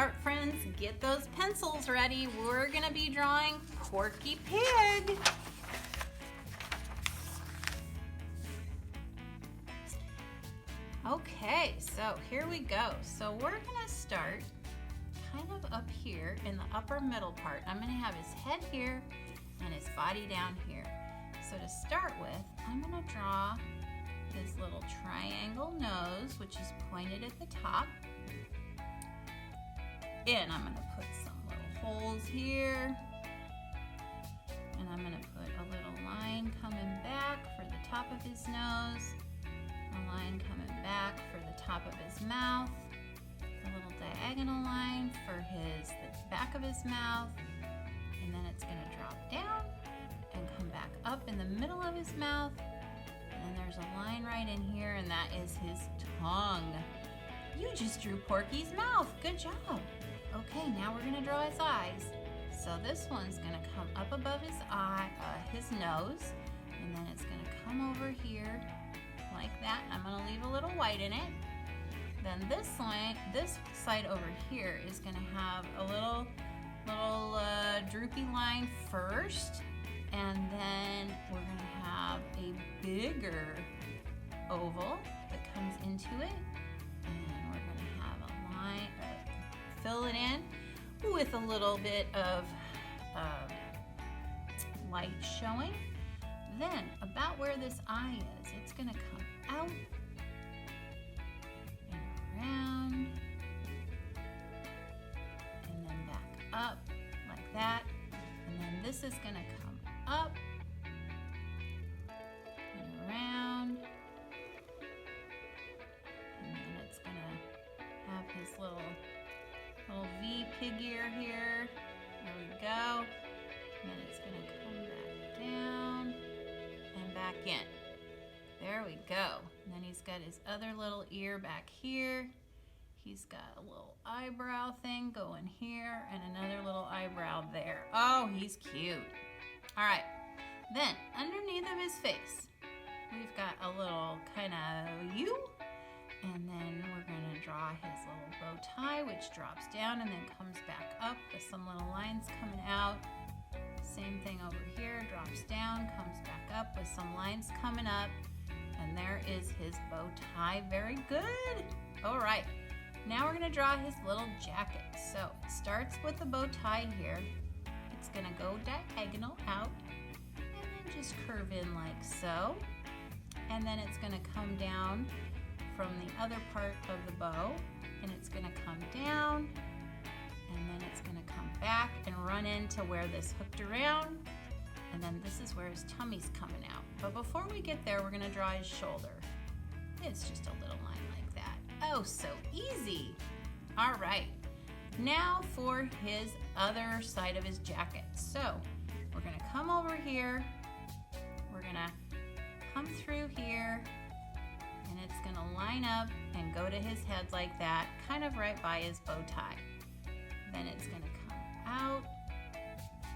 All right, friends, get those pencils ready. We're gonna be drawing Porky Pig. Okay, so here we go. So we're gonna start kind of up here in the upper middle part. I'm gonna have his head here and his body down here. So to start with, I'm gonna draw his little triangle nose, which is pointed at the top. And I'm gonna put some little holes here. And I'm gonna put a little line coming back for the top of his nose. A line coming back for the top of his mouth. A little diagonal line for the back of his mouth. And then it's gonna drop down and come back up in the middle of his mouth. And then there's a line right in here, and that is his tongue. You just drew Porky's mouth. Good job. Okay, now we're gonna draw his eyes. So this one's gonna come up above his eye, his nose, and then it's gonna come over here like that. I'm gonna leave a little white in it. Then this side over here is gonna have a little droopy line first, and then we're gonna have a bigger oval that comes into it, and we're gonna have a line, fill it in with a little bit of light showing. Then about where this eye is, it's gonna come out and around and then back up like that. And then this is gonna come up and around, and then it's gonna have his little V pig ear here. There we go. And then it's gonna come back down and back in. There we go. And then he's got his other little ear back here. He's got a little eyebrow thing going here and another little eyebrow there. Oh, he's cute. All right, then underneath of his face, we've got a little kind of U, and then we're gonna draw his little bow tie, which drops down and then comes back up with some little lines coming out. Same thing over here, drops down, comes back up with some lines coming up, and there is his bow tie. Very good. All right, now we're gonna draw his little jacket. So it starts with the bow tie here. It's gonna go diagonal out and then just curve in like so. And then it's gonna come down from the other part of the bow, and it's gonna come down, and then it's gonna come back and run into where this hooked around, and then this is where his tummy's coming out. But before we get there, we're gonna draw his shoulder. It's just a little line like that. Oh, so easy. All right, now for his other side of his jacket. So we're gonna come over here, we're gonna come through here, and it's gonna line up and go to his head like that, kind of right by his bow tie. Then it's gonna come out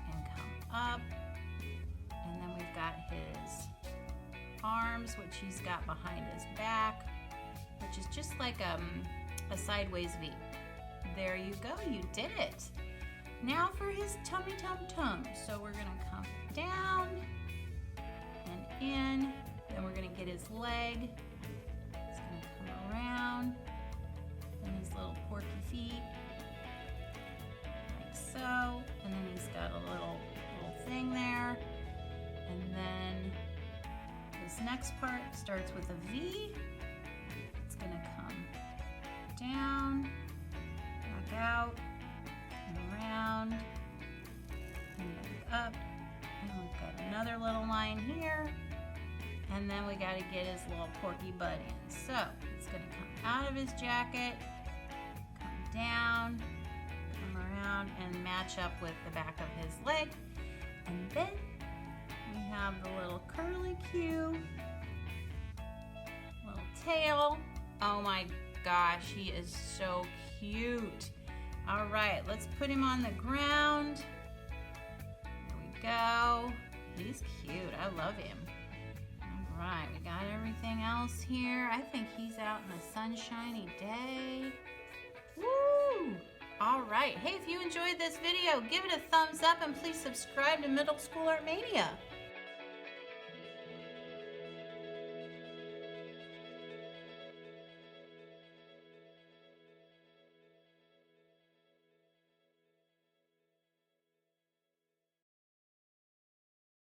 and come up, and then we've got his arms, which he's got behind his back, which is just like a sideways V. There you go, you did it. Now for his tummy tum. So we're gonna come down and in, then we're gonna get his leg. It's gonna come around, and his little porky feet, like so. And then he's got a little thing there. And then this next part starts with a V. It's gonna come down, back out, and around, and back up. And we've got another little line here. And then we gotta get his little porky butt in. So it's gonna come out of his jacket, come down, come around, and match up with the back of his leg. And then we have the little curly Q, little tail. Oh my gosh, he is so cute. All right, let's put him on the ground. There we go. He's cute, I love him. All right, we got everything else here. I think he's out in a sunshiny day. Woo! All right. Hey, if you enjoyed this video, give it a thumbs up and please subscribe to Middle School Art Mania.